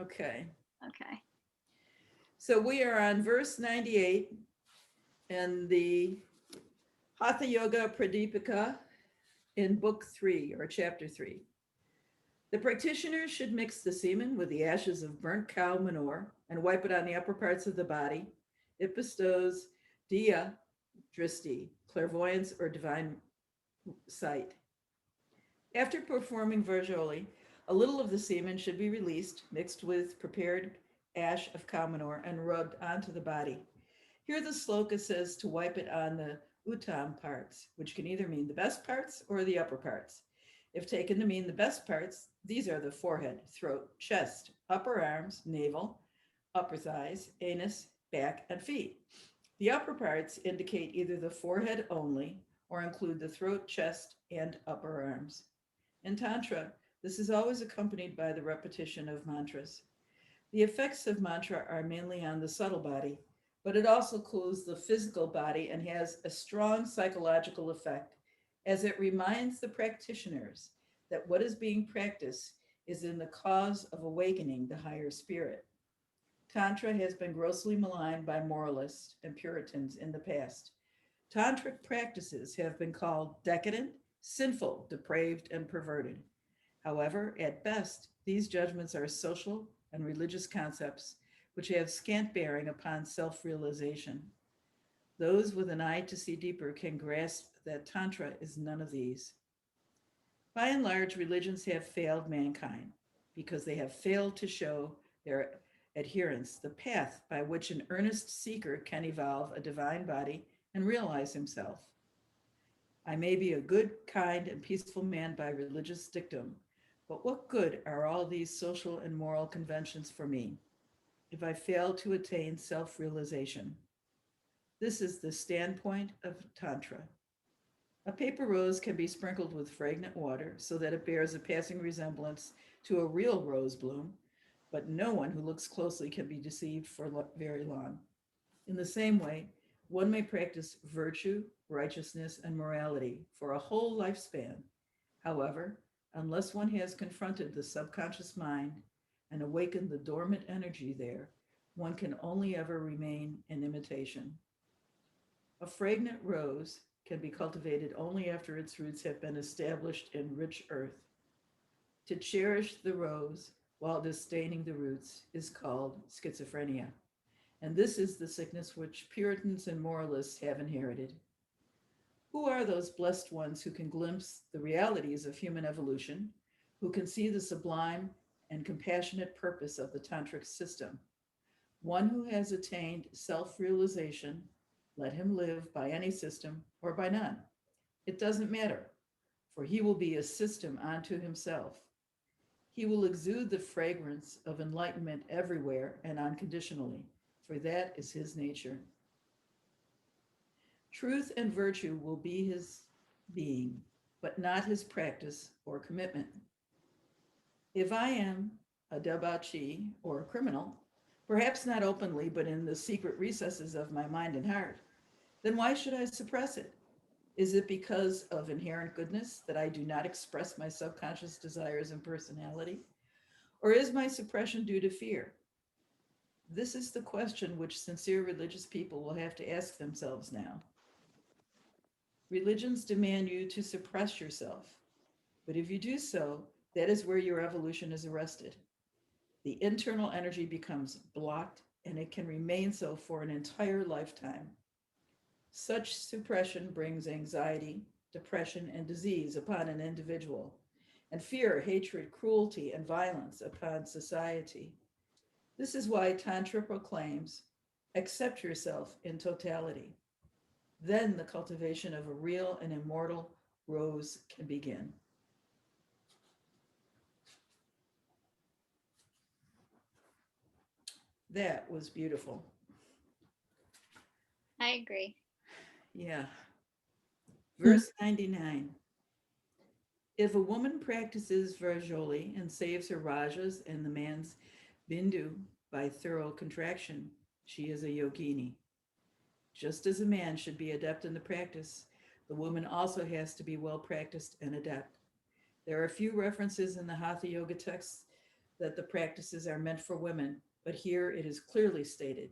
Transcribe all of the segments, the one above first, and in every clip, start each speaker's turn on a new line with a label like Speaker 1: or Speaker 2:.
Speaker 1: Okay.
Speaker 2: Okay.
Speaker 1: So we are on verse 98 in the Hatha Yoga Pradipika in book 3 or chapter 3. The practitioner should mix the semen with the ashes of burnt cow manure and wipe it on the upper parts of the body. It bestows diya, dristi, clairvoyance, or divine sight. After performing Varjoli, a little of the semen should be released, mixed with prepared ash of cow manure, and rubbed onto the body. Here the sloka says to wipe it on the uttam parts, which can either mean the best parts or the upper parts. If taken to mean the best parts, these are the forehead, throat, chest, upper arms, navel, upper thighs, anus, back, and feet. The upper parts indicate either the forehead only or include the throat, chest, and upper arms. In Tantra, this is always accompanied by the repetition of mantras. The effects of mantra are mainly on the subtle body, but it also cools the physical body and has a strong psychological effect as it reminds the practitioners that what is being practiced is in the cause of awakening the higher spirit. Tantra has been grossly maligned by moralists and Puritans in the past. Tantric practices have been called decadent, sinful, depraved, and perverted. However, at best, these judgments are social and religious concepts which have scant bearing upon self realization. Those with an eye to see deeper can grasp that Tantra is none of these. By and large, religions have failed mankind because they have failed to show their adherents the path by which an earnest seeker can evolve a divine body and realize himself. I may be a good, kind, and peaceful man by religious dictum, but what good are all these social and moral conventions for me if I fail to attain self realization? This is the standpoint of Tantra. A paper rose can be sprinkled with fragrant water so that it bears a passing resemblance to a real rose bloom, but no one who looks closely can be deceived for very long. In the same way, one may practice virtue, righteousness, and morality for a whole lifespan. However, unless one has confronted the subconscious mind and awakened the dormant energy there, one can only ever remain an imitation. A fragrant rose can be cultivated only after its roots have been established in rich earth. To cherish the rose while disdaining the roots is called schizophrenia. And this is the sickness which Puritans and moralists have inherited. Who are those blessed ones who can glimpse the realities of human evolution, who can see the sublime and compassionate purpose of the tantric system? One who has attained self realization, let him live by any system or by none. It doesn't matter, for he will be a system unto himself. He will exude the fragrance of enlightenment everywhere and unconditionally, for that is his nature. Truth and virtue will be his being, but not his practice or commitment. If I am a debauchee or a criminal, perhaps not openly, but in the secret recesses of my mind and heart, then why should I suppress it? Is it because of inherent goodness that I do not express my subconscious desires and personality? Or is my suppression due to fear? This is the question which sincere religious people will have to ask themselves now. Religions demand you to suppress yourself, but if you do so, that is where your evolution is arrested. The internal energy becomes blocked and it can remain so for an entire lifetime. Such suppression brings anxiety, depression, and disease upon an individual, and fear, hatred, cruelty, and violence upon society. This is why Tantra proclaims accept yourself in totality. Then the cultivation of a real and immortal rose can begin. That was beautiful.
Speaker 2: I agree.
Speaker 1: Yeah. Verse 99. If a woman practices Vrajoli and saves her Rajas and the man's Bindu by thorough contraction, she is a yogini. Just as a man should be adept in the practice, the woman also has to be well practiced and adept. There are few references in the Hatha Yoga texts that the practices are meant for women, but here it is clearly stated.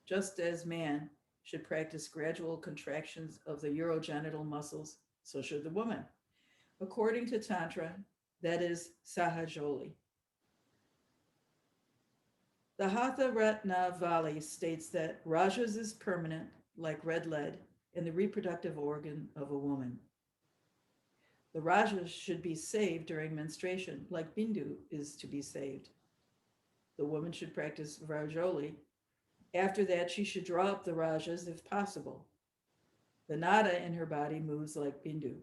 Speaker 1: Just as man should practice gradual contractions of the urogenital muscles, so should the woman. According to Tantra, that is Sahajoli. The Hatha Ratnavali states that Rajas is permanent, like red lead, in the reproductive organ of a woman. The Rajas should be saved during menstruation, like Bindu is to be saved. The woman should practice Vrajoli. After that, she should draw up the Rajas if possible. The nada in her body moves like Bindu.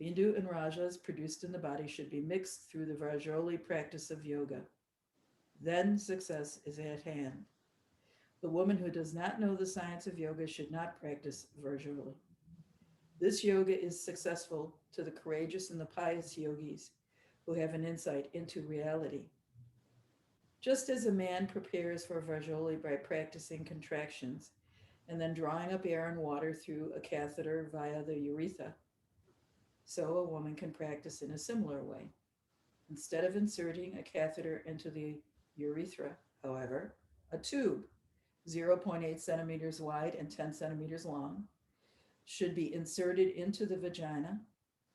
Speaker 1: Bindu and Rajas produced in the body should be mixed through the Vrajoli practice of yoga. Then success is at hand. The woman who does not know the science of yoga should not practice Vrajoli. This yoga is successful to the courageous and the pious yogis who have an insight into reality. Just as a man prepares for Vrajoli by practicing contractions and then drawing up air and water through a catheter via the urethra, so a woman can practice in a similar way. Instead of inserting a catheter into the urethra, however, a tube, 0.8 centimeters wide and 10 centimeters long, should be inserted into the vagina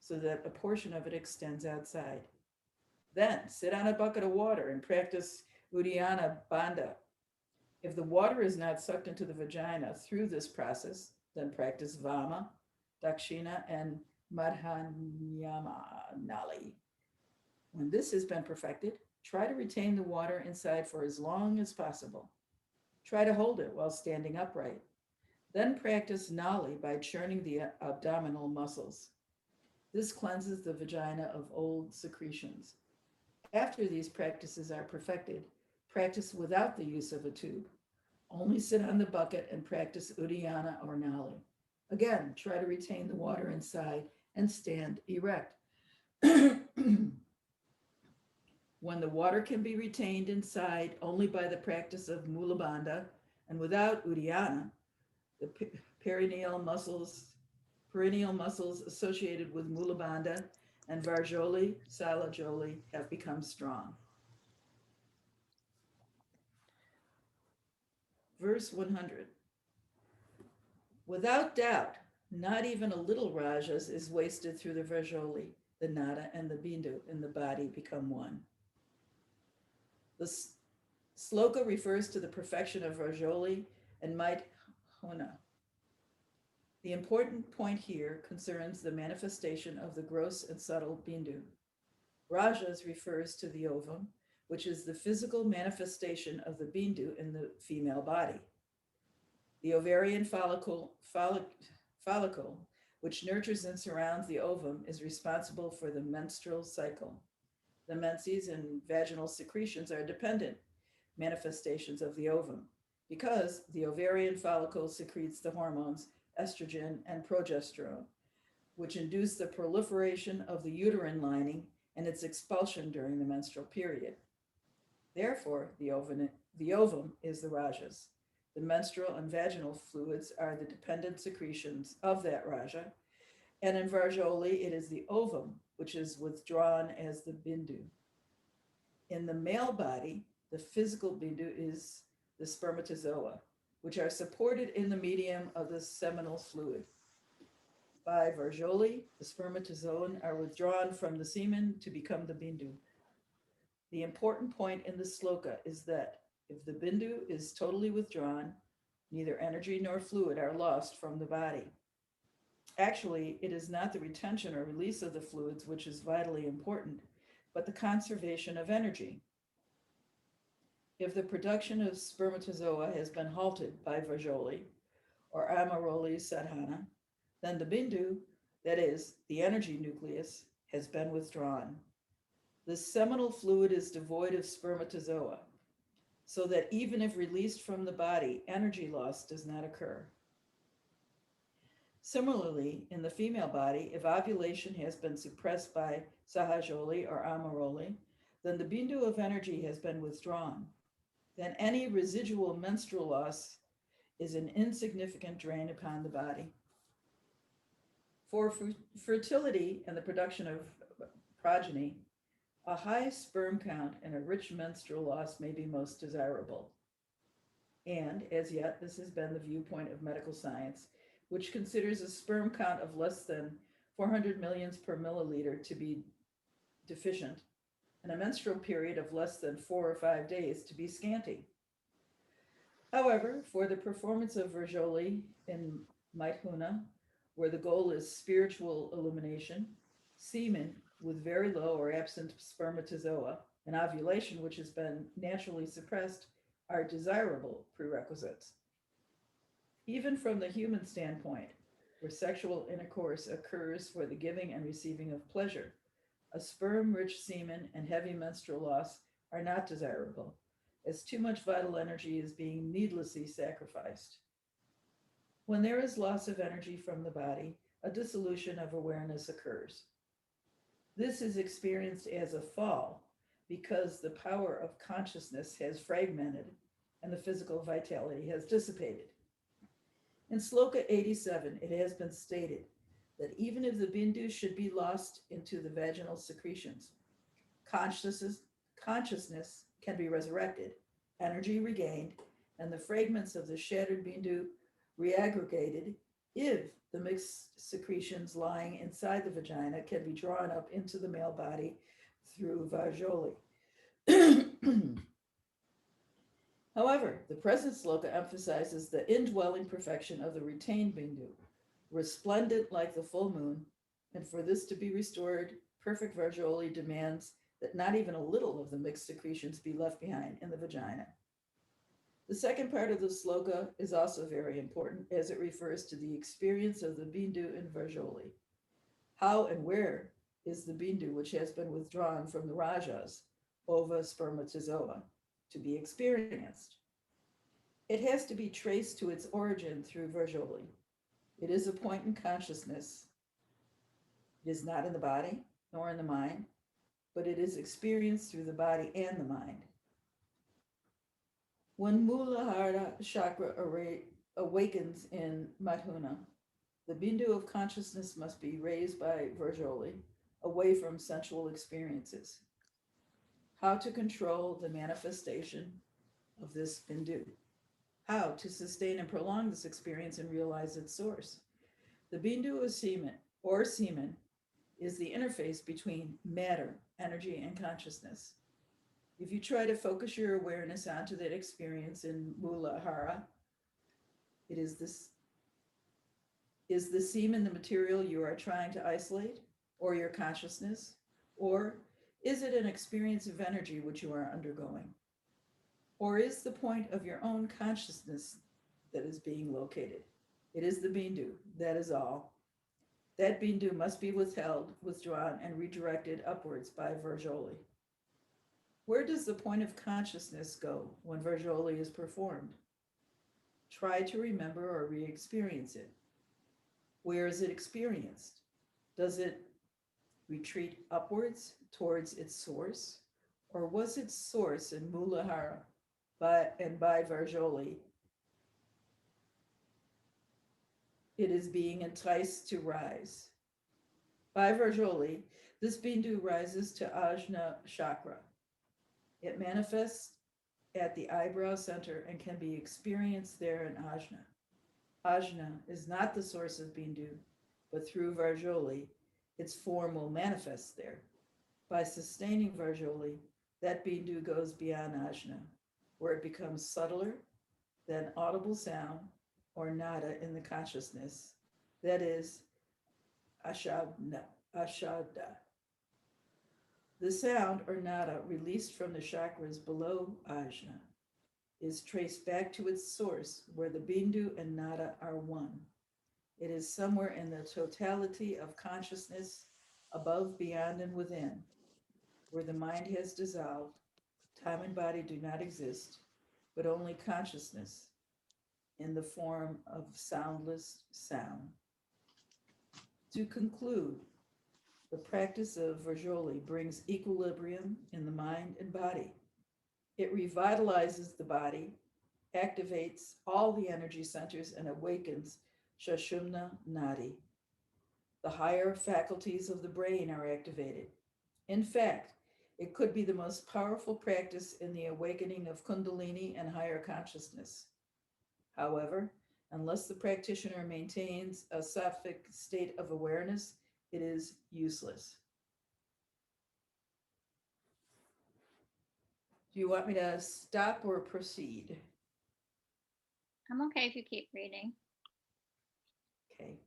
Speaker 1: so that a portion of it extends outside. Then sit on a bucket of water and practice Uddiyana Bandha. If the water is not sucked into the vagina through this process, then practice Vama, Dakshina, and Madhyama Nali. When this has been perfected, try to retain the water inside for as long as possible. Try to hold it while standing upright. Then practice Nali by churning the abdominal muscles. This cleanses the vagina of old secretions. After these practices are perfected, practice without the use of a tube. Only sit on the bucket and practice Uddiyana or Nali. Again, try to retain the water inside and stand erect. When the water can be retained inside only by the practice of Mula Bandha and without Uddiyana, the perineal muscles associated with Mula Bandha and Varjoli, Salajoli have become strong. Verse 100. Without doubt, not even a little rajas is wasted through the Vrajoli, the nada, and the bindu in the body become one. The sloka refers to the perfection of Vrajoli and Maithuna. The important point here concerns the manifestation of the gross and subtle bindu. Rajas refers to the ovum, which is the physical manifestation of the bindu in the female body. The ovarian follicle, which nurtures and surrounds the ovum, is responsible for the menstrual cycle. The menses and vaginal secretions are dependent manifestations of the ovum because the ovarian follicle secretes the hormones estrogen and progesterone, which induce the proliferation of the uterine lining and its expulsion during the menstrual period. Therefore, the ovum is the rajas. The menstrual and vaginal fluids are the dependent secretions of that raja, and in Vrajoli, it is the ovum which is withdrawn as the bindu. In the male body, the physical bindu is the spermatozoa, which are supported in the medium of the seminal fluid. By Vrajoli, the spermatozoan are withdrawn from the semen to become the bindu. The important point in the sloka is that if the bindu is totally withdrawn, neither energy nor fluid are lost from the body. Actually, it is not the retention or release of the fluids which is vitally important, but the conservation of energy. If the production of spermatozoa has been halted by Vrajoli or Amaroli Sadhana, then the bindu, that is, the energy nucleus, has been withdrawn. The seminal fluid is devoid of spermatozoa, so that even if released from the body, energy loss does not occur. Similarly, in the female body, if ovulation has been suppressed by Sahajoli or Amaroli, then the bindu of energy has been withdrawn. Then any residual menstrual loss is an insignificant drain upon the body. For fertility and the production of progeny, A high sperm count and a rich menstrual loss may be most desirable. And as yet, this has been the viewpoint of medical science, which considers a sperm count of less than 400 millions per milliliter to be deficient, and a menstrual period of less than 4 or 5 days to be scanty. However, for the performance of Verjoli in Maithuna, where the goal is spiritual illumination, semen with very low or absent spermatozoa, and ovulation, which has been naturally suppressed, are desirable prerequisites. Even from the human standpoint, where sexual intercourse occurs for the giving and receiving of pleasure, a sperm rich semen and heavy menstrual loss are not desirable, as too much vital energy is being needlessly sacrificed. When there is loss of energy from the body, a dissolution of awareness occurs. This is experienced as a fall because the power of consciousness has fragmented and the physical vitality has dissipated. In Sloka 87, it has been stated that even if the bindu should be lost into the vaginal secretions, consciousness, consciousness can be resurrected, energy regained, and the fragments of the shattered bindu reaggregated if the mixed secretions lying inside the vagina can be drawn up into the male body through Vajoli. However, the present sloka emphasizes the indwelling perfection of the retained bindu, resplendent like the full moon, and for this to be restored, perfect Vajoli demands that not even a little of the mixed secretions be left behind in the vagina. The second part of the sloka is also very important as it refers to the experience of the bindu in Vajoli. How and where is the bindu which has been withdrawn from the rajas, ova spermatozoa, to be experienced? It has to be traced to its origin through Vajoli. It is a point in consciousness. It is not in the body nor in the mind, but it is experienced through the body and the mind. When Muladhara chakra awakens in Madhuna, the bindu of consciousness must be raised by Vajoli away from sensual experiences. How to control the manifestation of this bindu? How to sustain and prolong this experience and realize its source? The bindu of semen is the interface between matter, energy, and consciousness. If you try to focus your awareness onto that experience in Muladhara, it is this is the semen the material you are trying to isolate, or your consciousness? Or is it an experience of energy which you are undergoing? Or is the point of your own consciousness that is being located? It is the bindu, that is all. That bindu must be withheld, withdrawn, and redirected upwards by Verjoli. Where does the point of consciousness go when Verjoli is performed? Try to remember or re experience it. Where is it experienced? Does it retreat upwards towards its source? Or was its source in Muladhara and by Verjoli, it is being enticed to rise? By Verjoli, this bindu rises to Ajna chakra. It manifests at the eyebrow center and can be experienced there in Ajna. Ajna is not the source of bindu, but through Verjoli, its form will manifest there. By sustaining Verjoli, that bindu goes beyond Ajna, where it becomes subtler than audible sound or nada in the consciousness, that is, ashada. The sound or nada released from the chakras below ajna is traced back to its source where the bindu and nada are one. It is somewhere in the totality of consciousness, above, beyond, and within, where the mind has dissolved. Time and body do not exist, but only consciousness in the form of soundless sound. To conclude, the practice of Verjoli brings equilibrium in the mind and body. It revitalizes the body, activates all the energy centers, and awakens Shashumna Nadi. The higher faculties of the brain are activated. In fact, It could be the most powerful practice in the awakening of Kundalini and higher consciousness. However, unless the practitioner maintains a sattvic state of awareness, it is useless. Do you want me to stop or proceed?
Speaker 2: I'm okay if you keep reading.
Speaker 1: Okay.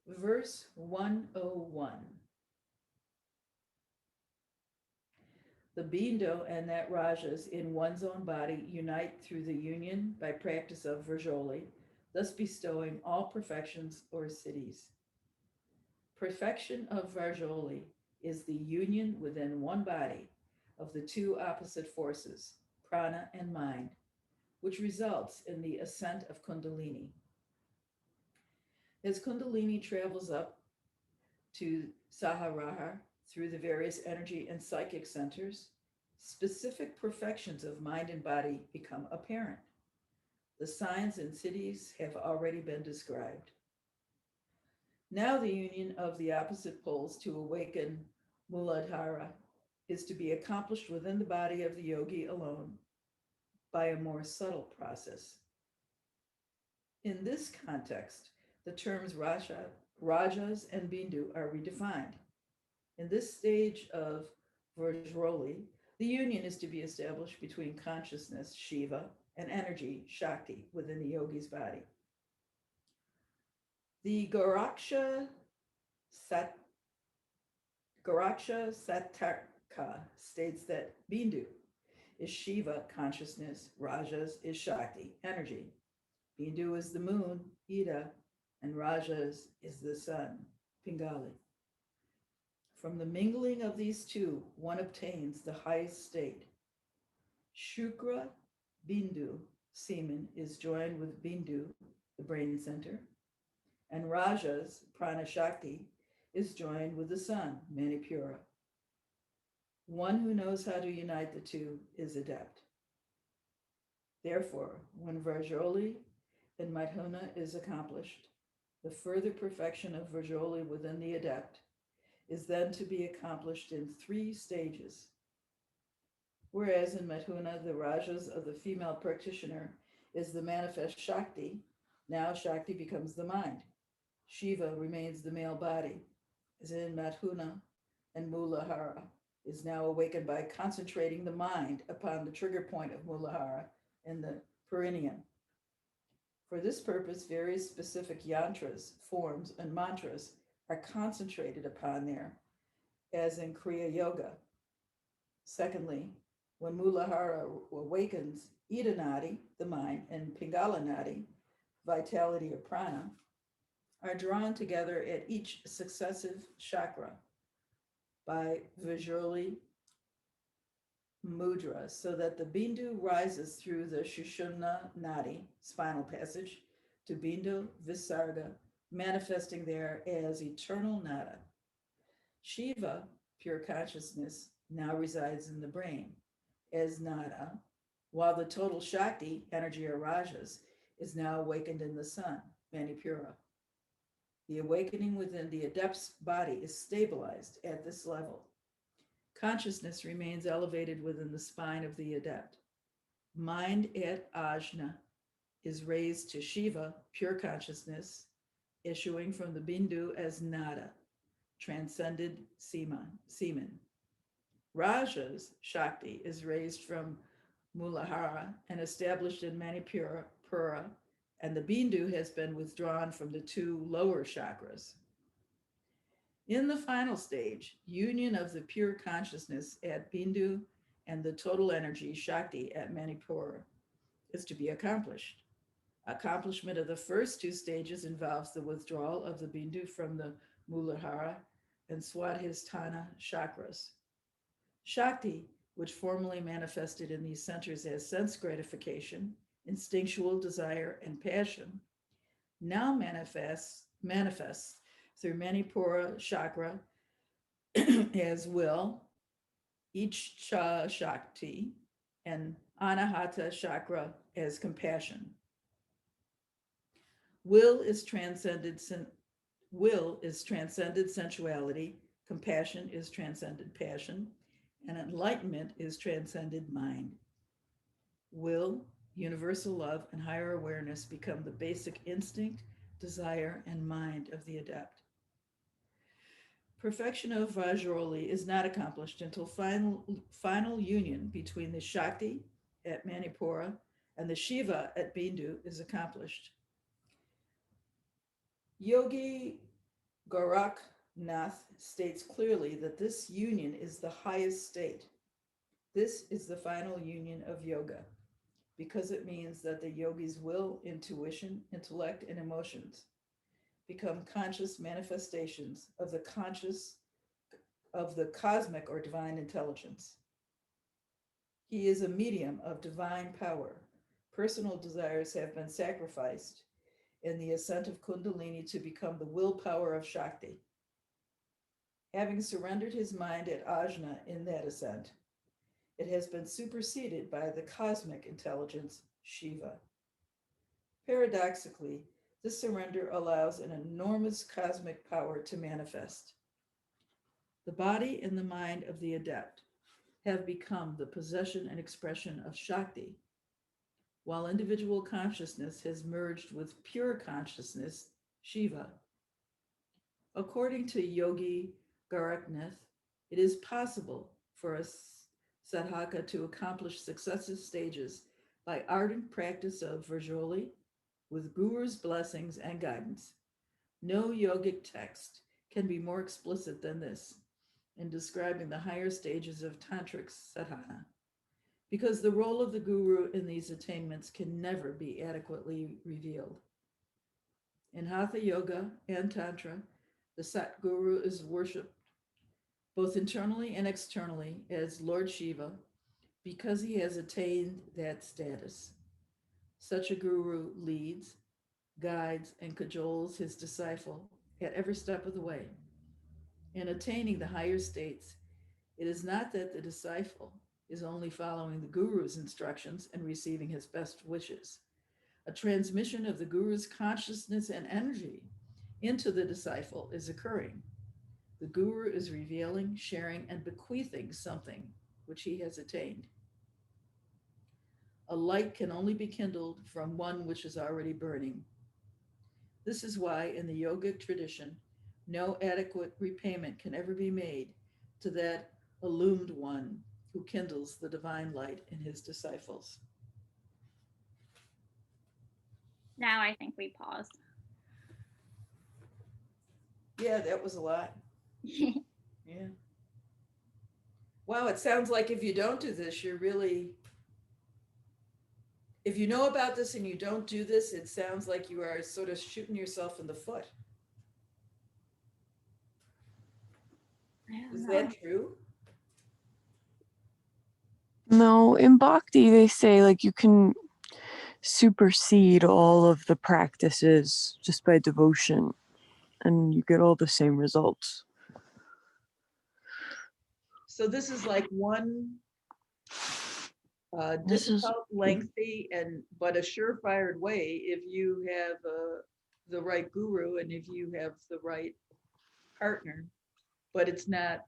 Speaker 1: Verse 101. The Bindo and that Rajas in one's own body unite through the union by practice of Virjoli, thus bestowing all perfections or siddhis. Perfection of Virjoli is the union within one body of the two opposite forces, prana and mind, which results in the ascent of Kundalini. As Kundalini travels up to Sahasrara through the various energy and psychic centers, specific perfections of mind and body become apparent. The signs and siddhis have already been described. Now, the union of the opposite poles to awaken Muladhara is to be accomplished within the body of the yogi alone by a more subtle process. In this context, the terms Rajas and Bindu are redefined. In this stage of Vrajroli, the union is to be established between consciousness, Shiva, and energy, Shakti, within the yogi's body. The Sat, Goraksha Satarka states that Bindu is Shiva, consciousness, Rajas is Shakti, energy. Bindu is the moon, Ida, and Rajas is the sun, Pingali. From the mingling of these two, one obtains the highest state. Shukra Bindu, semen, is joined with Bindu, the brain center, and Rajas, Prana Shakti, is joined with the sun, Manipura. One who knows how to unite the two is adept. Therefore, when Vrajoli and Madhuna is accomplished, the further perfection of Vrajoli within the adept is then to be accomplished in 3 stages. Whereas in Madhuna, the Rajas of the female practitioner is the manifest Shakti, now Shakti becomes the mind. Shiva remains the male body, as in Madhuna, and Muladhara is now awakened by concentrating the mind upon the trigger point of Muladhara in the perineum. For this purpose, various specific yantras, forms, and mantras are concentrated upon there, as in Kriya Yoga. Secondly, when Muladhara awakens, Ida Nadi, the mind, and Pingala Nadi, vitality or prana, are drawn together at each successive chakra by visually mudra, so that the Bindu rises through the Shushumna Nadi, spinal passage, to Bindu Visarga, manifesting there as eternal nada. Shiva, pure consciousness, now resides in the brain as nada, while the total Shakti, energy or rajas, is now awakened in the sun, Manipura. The awakening within the adept's body is stabilized at this level. Consciousness remains elevated within the spine of the adept. Mind at ajna is raised to Shiva, pure consciousness, issuing from the Bindu as nada, transcended semen. Rajas, Shakti, is raised from Muladhara and established in Manipura, Pura, and the Bindu has been withdrawn from the 2 lower chakras. In the final stage, union of the pure consciousness at Bindu and the total energy, Shakti, at Manipura is to be accomplished. Accomplishment of the first 2 stages involves the withdrawal of the Bindu from the Muladhara and Swadhisthana chakras. Shakti, which formerly manifested in these centers as sense gratification, instinctual desire, and passion, now manifests through Manipura chakra as will, Ichcha Shakti, and Anahata chakra as compassion. Will is transcended Will is transcended sensuality, compassion is transcended passion, and enlightenment is transcended mind. Will, universal love, and higher awareness become the basic instinct, desire, and mind of the adept. Perfection of Vajroli is not accomplished until final union between the Shakti at Manipura and the Shiva at Bindu is accomplished. Yogi Goraknath states clearly that this union is the highest state. This is the final union of yoga because it means that the yogi's will, intuition, intellect, and emotions become conscious manifestations of the cosmic or divine intelligence. He is a medium of divine power. Personal desires have been sacrificed in the ascent of Kundalini to become the willpower of Shakti. Having surrendered his mind at Ajna in that ascent, it has been superseded by the cosmic intelligence, Shiva. Paradoxically, this surrender allows an enormous cosmic power to manifest. The body and the mind of the adept have become the possession and expression of Shakti, while individual consciousness has merged with pure consciousness, Shiva. According to Yogi Goraknath, it is possible for a sadhaka to accomplish successive stages by ardent practice of Vrajoli with Guru's blessings and guidance. No yogic text can be more explicit than this in describing the higher stages of tantric sadhana, because the role of the guru in these attainments can never be adequately revealed. In Hatha Yoga and Tantra, the Satguru is worshipped both internally and externally as Lord Shiva because he has attained that status. Such a guru leads, guides, and cajoles his disciple at every step of the way. In attaining the higher states, it is not that the disciple is only following the guru's instructions and receiving his best wishes. A transmission of the guru's consciousness and energy into the disciple is occurring. The guru is revealing, sharing, and bequeathing something which he has attained. A light can only be kindled from one which is already burning. This is why, in the yogic tradition, no adequate repayment can ever be made to that illumined one who kindles the divine light in his disciples.
Speaker 2: Now I think we pause.
Speaker 1: Yeah, that was a lot. Yeah. Wow, it sounds like if you don't do this, you're really, if you know about this and you don't do this, it sounds like you are sort of shooting yourself in the foot. Is that true?
Speaker 3: No, in bhakti they say like you can supersede all of the practices just by devotion and you get all the same results.
Speaker 1: So this is like one
Speaker 3: This is
Speaker 1: difficult, lengthy, and but a surefire way if you have the right guru and if you have the right partner. But it's not.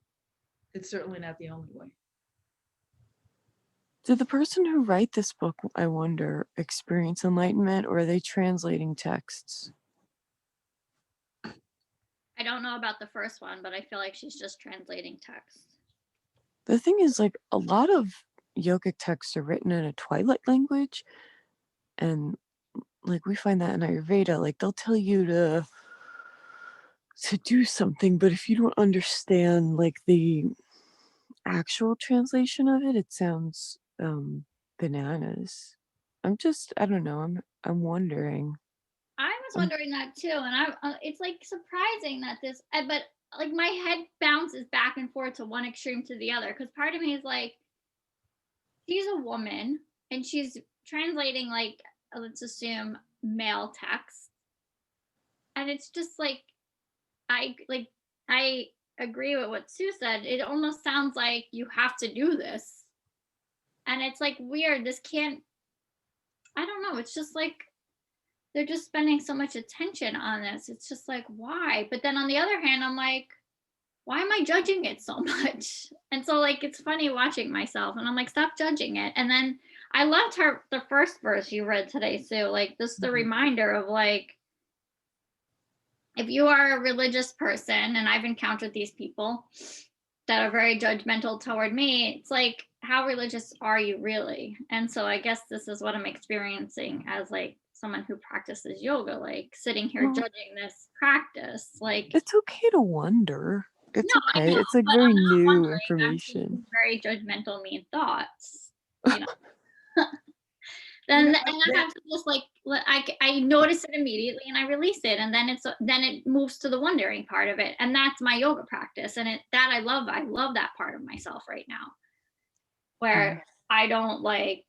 Speaker 1: It's certainly not the only way.
Speaker 3: did the person who write this book, I wonder, experience enlightenment or are they translating texts?
Speaker 2: I don't know about the first one, but I feel like she's just translating text.
Speaker 3: The thing is, like, a lot of yogic texts are written in a twilight language, and like we find that in Ayurveda, like they'll tell you to do something, but if you don't understand like the actual translation of it, it sounds bananas. I don't know. I'm wondering.
Speaker 2: I was wondering that too, and it's like surprising that this, but like my head bounces back and forth to one extreme to the other because part of me is like, she's a woman and she's translating like let's assume male text, and it's just like I agree with what Sue said. It almost sounds like you have to do this, and it's like weird. This can't. I don't know. It's just like they're just spending so much attention on this. It's just like, why? But then on the other hand, I'm like, why am I judging it so much? And so like it's funny watching myself, and I'm like, stop judging it. And then I loved the first verse you read today, Sue. Like this is the reminder of like, if you are a religious person, and I've encountered these people that are very judgmental toward me, it's like, how religious are you really? And so I guess this is what I'm experiencing as like someone who practices yoga, like sitting here
Speaker 3: Well,
Speaker 2: judging this practice. Like,
Speaker 3: it's okay to wonder. It's
Speaker 2: no, I
Speaker 3: okay.
Speaker 2: know,
Speaker 3: It's like
Speaker 2: but
Speaker 3: very
Speaker 2: I'm not
Speaker 3: new
Speaker 2: wondering. I'm
Speaker 3: information.
Speaker 2: thinking very judgmental, mean thoughts, you know. Then and I have to just like I notice it immediately and I release it, and then it moves to the wondering part of it, and that's my yoga practice, and I love that part of myself right now,
Speaker 3: Yeah.
Speaker 2: where I don't like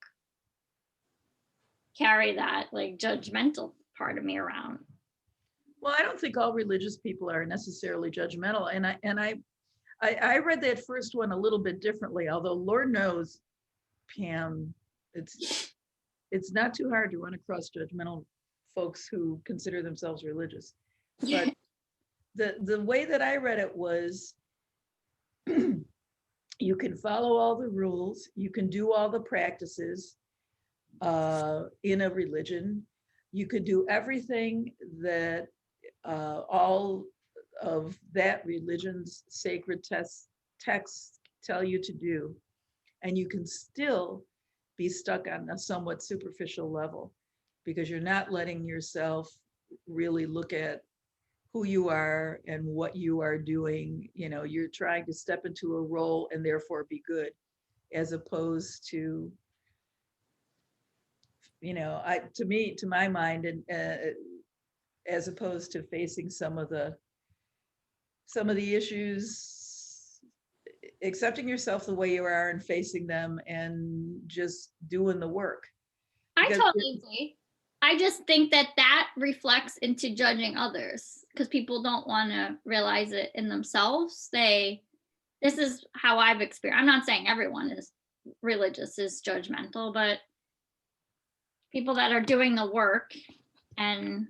Speaker 2: carry that like judgmental part of me around.
Speaker 1: Well, I don't think all religious people are necessarily judgmental. I read that first one a little bit differently, although Lord knows, Pam, it's not too hard to run across judgmental folks who consider themselves religious. But the way that I read it was you can follow all the rules, you can do all the practices in a religion, you could do everything that all of that religion's sacred texts tell you to do, and you can still be stuck on a somewhat superficial level because you're not letting yourself really look at who you are and what you are doing. You know, you're trying to step into a role and therefore be good, as opposed to, you know, to my mind, and as opposed to facing some of the issues, accepting yourself the way you are and facing them and just doing the work.
Speaker 2: I
Speaker 1: Because
Speaker 2: totally agree. I just think that reflects into judging others because people don't want to realize it in themselves. This is how I've experienced. I'm not saying everyone is religious is judgmental, but people that are doing the work and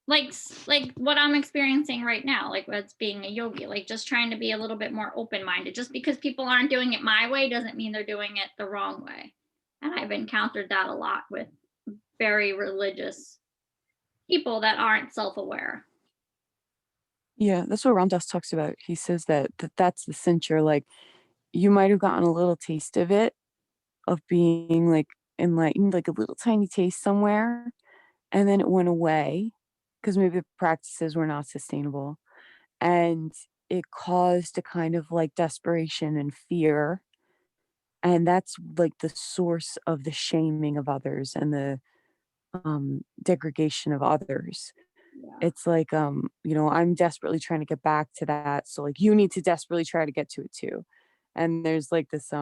Speaker 2: like what I'm experiencing right now, like what's being a yogi, like just trying to be a little bit more open-minded. Just because people aren't doing it my way doesn't mean they're doing it the wrong way. And I've encountered that a lot with very religious people that aren't self-aware.
Speaker 3: Yeah, that's what Ram Dass talks about. He says that's the censure. Like you might have gotten a little taste of it, of being like enlightened, like a little tiny taste somewhere, and then it went away because maybe the practices were not sustainable. And it caused a kind of like desperation and fear. And that's like the source of the shaming of others and the degradation of others.
Speaker 2: Yeah.
Speaker 3: It's like, I'm desperately trying to get back to that. So like you need to desperately try to get to it too. And there's like this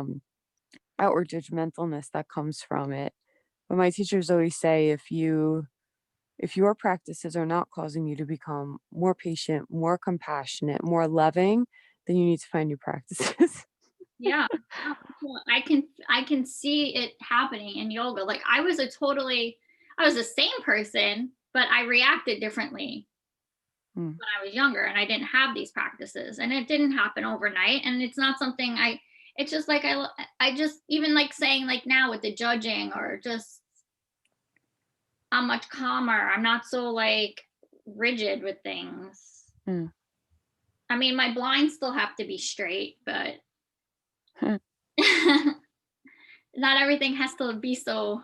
Speaker 3: outward judgmentalness that comes from it. But my teachers always say if your practices are not causing you to become more patient, more compassionate, more loving, then you need to find new practices.
Speaker 2: Yeah. No, I can see it happening in yoga. Like I was the same person, but I reacted differently
Speaker 3: Hmm.
Speaker 2: when I was younger and I didn't have these practices, and it didn't happen overnight, and it's not something it's just like I just even like saying like now with the judging, or just I'm much calmer. I'm not so like rigid with things.
Speaker 3: Hmm.
Speaker 2: I mean, my blinds still have to be straight, but
Speaker 3: Hmm.
Speaker 2: not everything has to be so,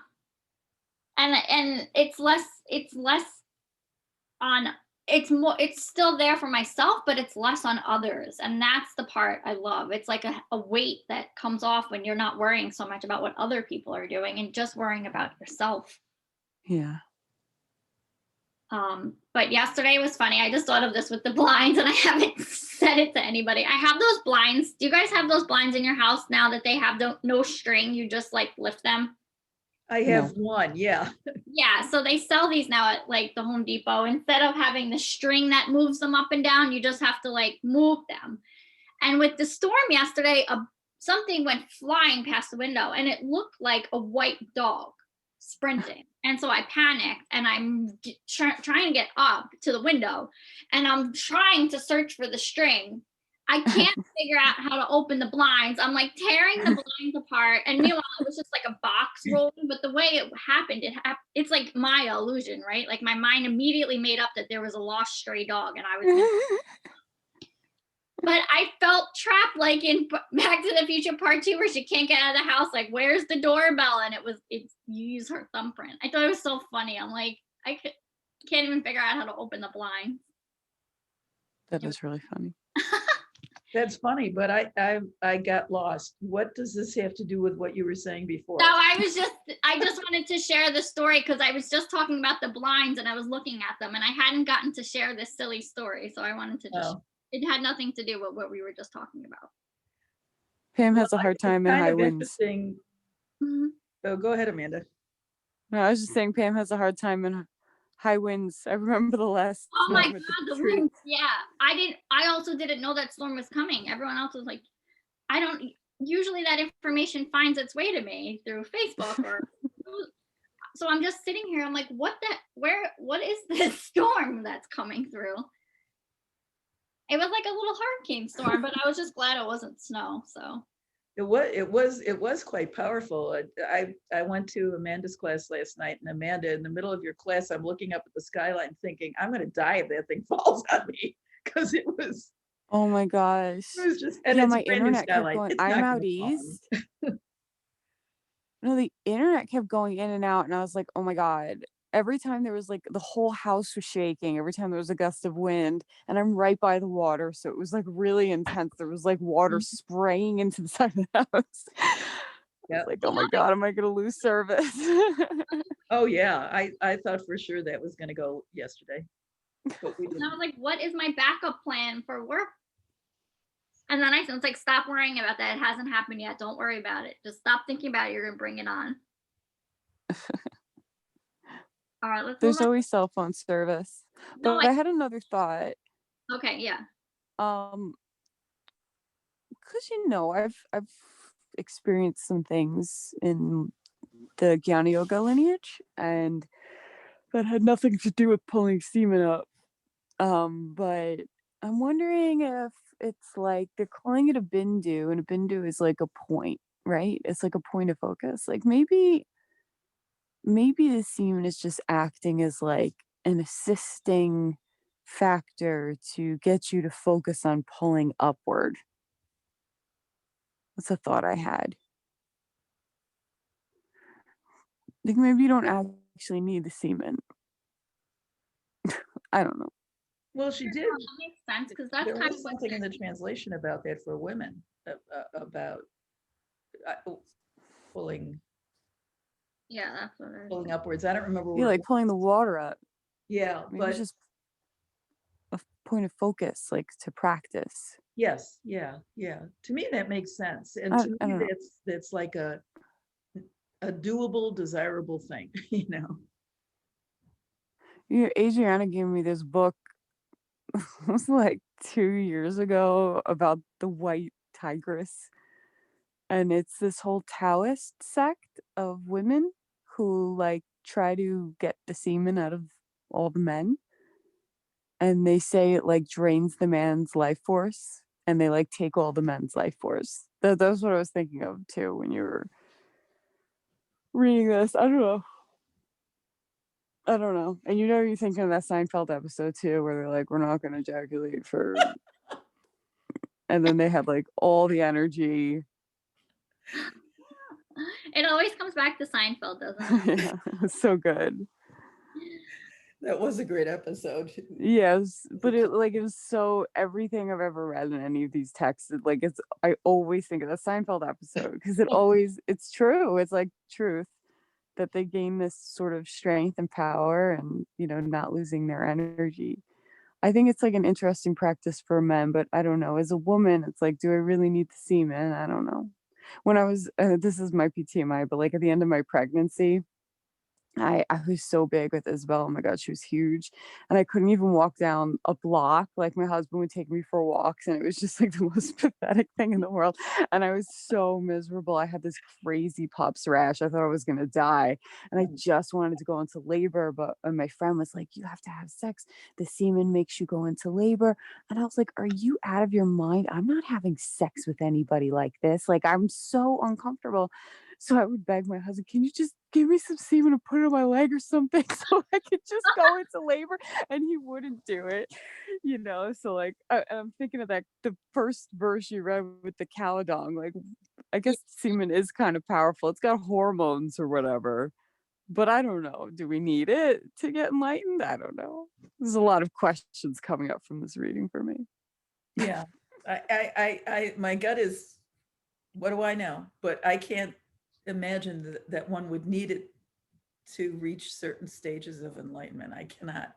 Speaker 2: and it's less on, it's still there for myself, but it's less on others, and that's the part I love. It's like a weight that comes off when you're not worrying so much about what other people are doing and just worrying about yourself.
Speaker 3: Yeah.
Speaker 2: But yesterday was funny. I just thought of this with the blinds, and I haven't said it to anybody. I have those blinds. Do you guys have those blinds in your house now that they have no string? You just like lift them.
Speaker 1: I have one, yeah.
Speaker 2: Yeah, so they sell these now at like the Home Depot. Instead of having the string that moves them up and down, you just have to like move them. And with the storm yesterday, something went flying past the window, and it looked like a white dog. sprinting. And so I panicked and I'm trying to get up to the window and I'm trying to search for the string. I can't figure out how to open the blinds. I'm like tearing the blinds apart. And meanwhile, it was just like a box rolling. But the way it happened, it's like my illusion, right? Like my mind immediately made up that there was a lost stray dog and I was but I felt trapped, like in Back to the Future Part 2, where she can't get out of the house. Like, where's the doorbell? And it's you use her thumbprint. I thought it was so funny. I'm like, can't even figure out how to open the blinds.
Speaker 3: That is really funny.
Speaker 1: That's funny, but I got lost. What does this have to do with what you were saying before?
Speaker 2: So I just wanted to share the story because I was just talking about the blinds and I was looking at them and I hadn't gotten to share this silly story. So I wanted to just, it had nothing to do with what we were just talking about.
Speaker 3: Pam has a hard time in high winds.
Speaker 1: Interesting. Mm-hmm. Oh, go ahead, Amanda.
Speaker 3: No, I was just saying Pam has a hard time in high winds. I remember the last.
Speaker 2: Oh my God, the winds. Yeah. I also didn't know that storm was coming. Everyone else was like, usually that information finds its way to me through Facebook or so I'm just sitting here. I'm like, what is this storm that's coming through? It was like a little hurricane storm, but I was just glad it wasn't snow. So
Speaker 1: it was quite powerful. I went to Amanda's class last night, and Amanda, in the middle of your class, I'm looking up at the skyline thinking, I'm going to die if that thing falls on me, because it was.
Speaker 3: Oh my gosh.
Speaker 1: It was just, and my internet kept
Speaker 3: going, I'm out east. No, the internet kept going in and out, and I was like, oh my God. Every time there was like the whole house was shaking, every time there was a gust of wind, and I'm right by the water, so it was like really intense. There was like water spraying into the side of the house. Yeah. I was like, oh my God, am I gonna lose service?
Speaker 1: Oh yeah, I thought for sure that was gonna go yesterday. But we didn't.
Speaker 2: And I was like, what is my backup plan for work? And then I was like, stop worrying about that. It hasn't happened yet. Don't worry about it. Just stop thinking about it. You're gonna bring it on. All right, let's
Speaker 3: There's always cell phone service. No, but I had another thought.
Speaker 2: Okay, yeah.
Speaker 3: Because I've experienced some things in the Jnana Yoga lineage, and that had nothing to do with pulling semen up. But I'm wondering if it's like they're calling it a bindu, and a bindu is like a point, right? It's like a point of focus. Like maybe the semen is just acting as like an assisting factor to get you to focus on pulling upward. That's a thought I had. Like maybe you don't actually need the semen. I don't know.
Speaker 1: Well, she did.
Speaker 2: That makes sense because that's
Speaker 1: there
Speaker 2: kind
Speaker 1: was
Speaker 2: of
Speaker 1: something in the translation about that for women about pulling.
Speaker 2: Yeah, that's what it is.
Speaker 1: Pulling upwards. I don't remember.
Speaker 3: Yeah, like pulling the water up.
Speaker 1: Yeah,
Speaker 3: maybe it's just a point of focus, like to practice.
Speaker 1: Yes, yeah. To me, that makes sense, and to me, that's like a doable, desirable thing, you know.
Speaker 3: Yeah, Adriana gave me this book. It was like 2 years ago about the white tigress, and it's this whole Taoist sect of women who like try to get the semen out of all the men, and they say it like drains the man's life force, and they like take all the men's life force. That's what I was thinking of too when you were reading this. I don't know. And you're thinking of that Seinfeld episode too, where they're like, we're not gonna ejaculate for and then they had like all the energy.
Speaker 2: It always comes back to Seinfeld, doesn't it?
Speaker 3: Yeah, it's so good.
Speaker 1: That was a great episode.
Speaker 3: Yes, but it was so everything I've ever read in any of these texts. I always think of the Seinfeld episode because it's true. It's like truth that they gain this sort of strength and power, and not losing their energy. I think it's like an interesting practice for men, but I don't know. As a woman, it's like, do I really need the semen? I don't know. When I was, this is my PTMI, but like at the end of my pregnancy, I was so big with Isabel. Oh my god, she was huge, and I couldn't even walk down a block. Like, my husband would take me for walks, and it was just, like, the most pathetic thing in the world, and I was so miserable. I had this crazy POPS rash. I thought I was gonna die, and I just wanted to go into labor, but my friend was like, "You have to have sex. The semen makes you go into labor," and I was like, "Are you out of your mind? I'm not having sex with anybody like this. Like, I'm so uncomfortable." So I would beg my husband, "Can you just give me some semen and put it on my leg or something so I could just go into labor?" And he wouldn't do it, you know? So, like, I'm thinking of that the first verse you read with the cow dung, like, I
Speaker 2: Yeah.
Speaker 3: guess semen is kind of powerful. It's got hormones or whatever, but I don't know. Do we need it to get enlightened? I don't know. There's a lot of questions coming up from this reading for me.
Speaker 1: Yeah. My gut is, what do I know? But I can't imagine that one would need it to reach certain stages of enlightenment. I cannot.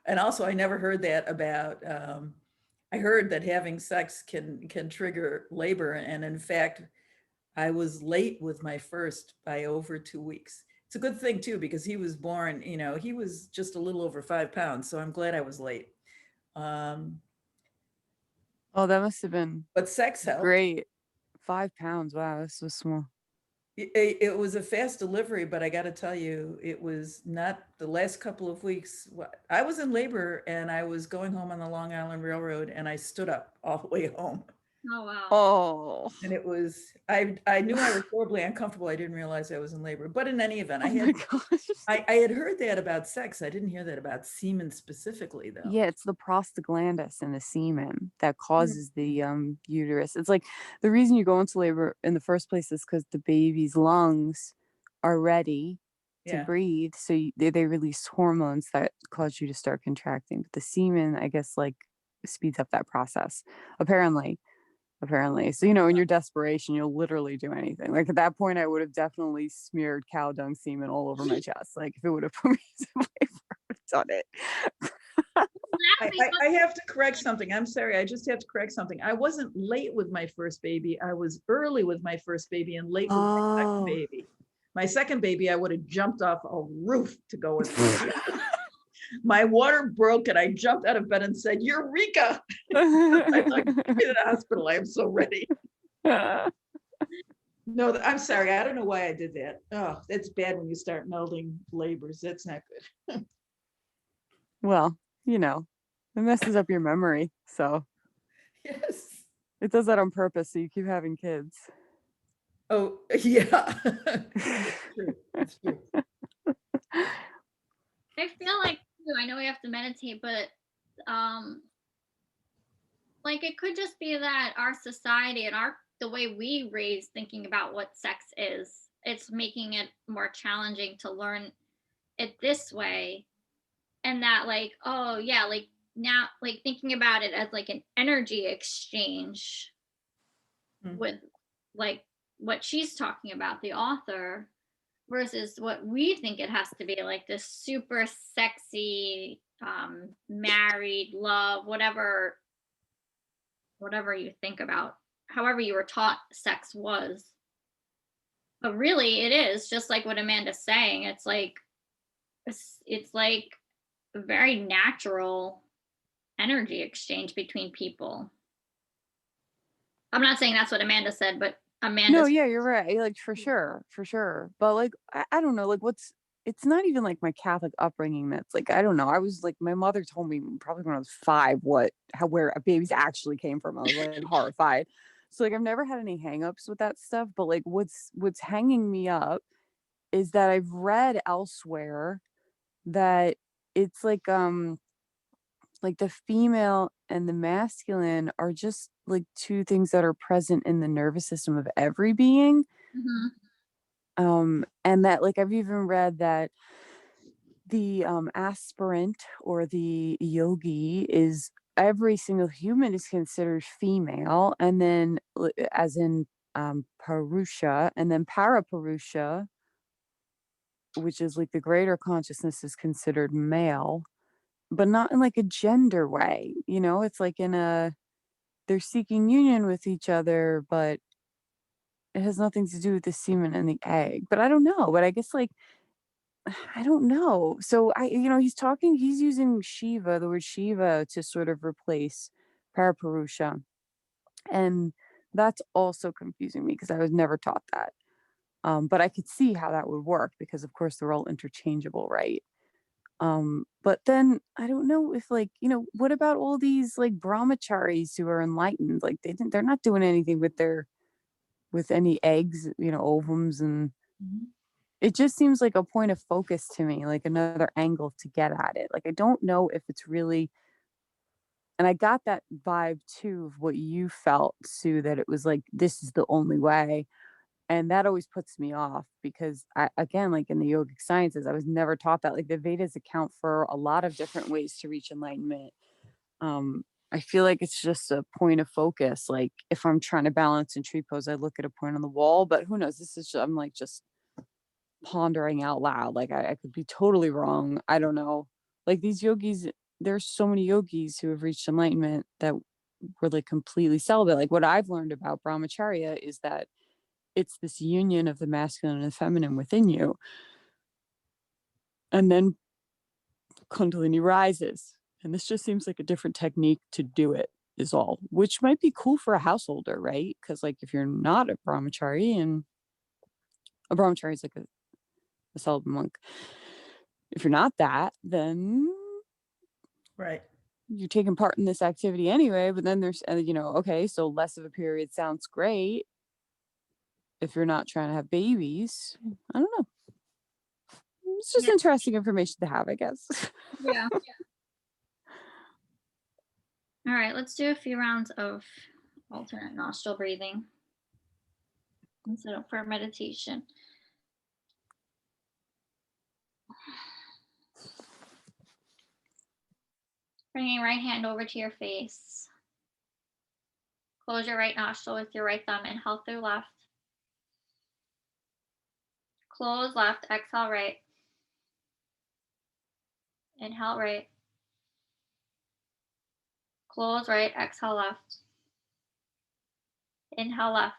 Speaker 1: And also, I never heard that about. I heard that having sex can trigger labor, and in fact, I was late with my first by over 2 weeks. It's a good thing too because he was born. He was just a little over 5 pounds, so I'm glad I was late. Um,
Speaker 3: Oh, that must have been
Speaker 1: but sex helped.
Speaker 3: great. 5 pounds. Wow, that's so small.
Speaker 1: It was a fast delivery, but I got to tell you, it was not the last couple of weeks. I was in labor and I was going home on the Long Island Railroad and I stood up all the way home.
Speaker 2: Oh wow.
Speaker 3: Oh.
Speaker 1: And it was, I knew I was horribly uncomfortable. I didn't realize I was in labor. But in any event,
Speaker 3: Oh my gosh.
Speaker 1: I had heard that about sex. I didn't hear that about semen specifically, though.
Speaker 3: Yeah, it's the prostaglandins in the semen that
Speaker 1: Mm.
Speaker 3: causes the uterus. It's like the reason you go into labor in the first place is because the baby's lungs are ready to
Speaker 1: Yeah.
Speaker 3: breathe. So they release hormones that cause you to start contracting. But the semen, I guess, like speeds up that process. Apparently. Apparently. So, in your desperation, you'll literally do anything. Like, at that point, I would have definitely smeared cow dung semen all over my chest. Like, if it would have put me to labor, I would have done it.
Speaker 2: Exactly.
Speaker 1: I have to correct something. I'm sorry. I just have to correct something. I wasn't late with my first baby. I was early with my first baby and late with my second
Speaker 3: Oh.
Speaker 1: baby. My second baby, I would have jumped off a roof to go into labor. My water broke and I jumped out of bed and said, Eureka! I thought, get me to the hospital. I am so ready. No, I'm sorry. I don't know why I did that. Oh, that's bad when you start melding labors. That's not good.
Speaker 3: Well, it messes up your memory. So
Speaker 1: Yes.
Speaker 3: it does that on purpose. So you keep having kids.
Speaker 1: Oh, yeah. It's true. It's true.
Speaker 2: I feel like too, I know we have to meditate, but um like it could just be that our society and the way we raise thinking about what sex is, it's making it more challenging to learn it this way. And that like, oh yeah, like now like thinking about it as like an energy exchange
Speaker 1: Mm.
Speaker 2: with like what she's talking about, the author, versus what we think it has to be, like this super sexy married love, whatever you think about, however you were taught sex was. But really it is just like what Amanda's saying. It's like a very natural energy exchange between people. I'm not saying that's what Amanda said, but
Speaker 3: No,
Speaker 2: Amanda's
Speaker 3: yeah, you're right. Like, for sure, for sure. But like, I don't know. Like, it's not even like my Catholic upbringing that's like, I don't know. I was like, my mother told me probably when I was 5 where babies actually came from. I was like horrified. So like, I've never had any hangups with that stuff. But like, what's hanging me up is that I've read elsewhere that it's like the female and the masculine are just like two things that are present in the nervous system of every being.
Speaker 2: Mhm.
Speaker 3: And that like I've even read that the aspirant or the yogi is every single human is considered female, and then as in parusha, and then paraparusha, which is like the greater consciousness, is considered male, but not in like a gender way. It's like in a they're seeking union with each other, but it has nothing to do with the semen and the egg. But I don't know. But I guess like I don't know. So he's using Shiva, the word Shiva, to sort of replace Parapurusha. And that's also confusing me because I was never taught that. But I could see how that would work because, of course, they're all interchangeable, right? But then I don't know if, like, what about all these like brahmacharis who are enlightened? Like they're not doing anything with any eggs, ovums, and
Speaker 1: Mhm.
Speaker 3: it just seems like a point of focus to me, like another angle to get at it. Like I don't know if it's really, and I got that vibe too of what you felt, Sue, that it was like this is the only way. And that always puts me off because again, like in the yogic sciences, I was never taught that. Like the Vedas account for a lot of different ways to reach enlightenment. Um, I feel like it's just a point of focus. Like if I'm trying to balance in tree pose, I look at a point on the wall, but who knows? I'm like just pondering out loud. Like I could be totally wrong. I don't know. Like these yogis, there's so many yogis who have reached enlightenment that were like completely celibate. Like what I've learned about brahmacharya is that it's this union of the masculine and the feminine within you. And then Kundalini rises. And this just seems like a different technique to do it, is all, which might be cool for a householder, right? Because, like, if you're not a brahmachari, and a brahmachari is like a celibate monk, if you're not that, then
Speaker 1: Right.
Speaker 3: you're taking part in this activity anyway. But then there's, okay, so less of a period sounds great if you're not trying to have babies. I don't know. It's just
Speaker 2: Yeah.
Speaker 3: interesting information to have, I guess.
Speaker 2: Yeah. All right, let's do a few rounds of alternate nostril breathing instead of for meditation. Bring your right hand over to your face. Close your right nostril with your right thumb. Inhale through left. Close left. Exhale right. Inhale right. Close right. Exhale left. Inhale left.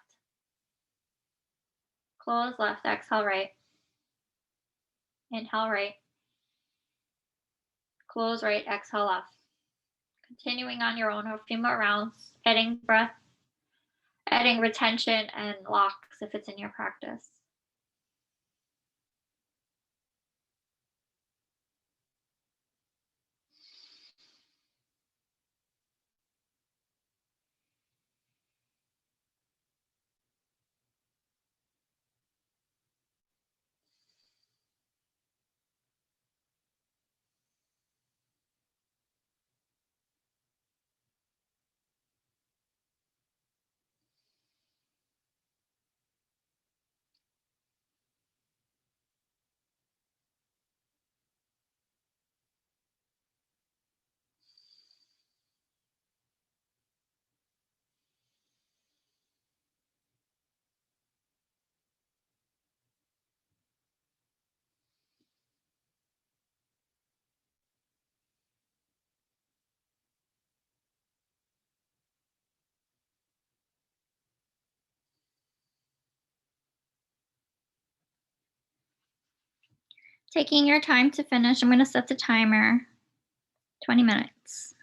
Speaker 2: Close left. Exhale right. Inhale right. Close right. Exhale left. Continuing on your own a few more rounds, adding breath, adding retention and locks if it's in your practice. Taking your time to finish, I'm going to set the timer 20 minutes.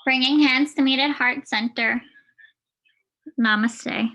Speaker 2: Bringing hands to meet at heart center. Namaste.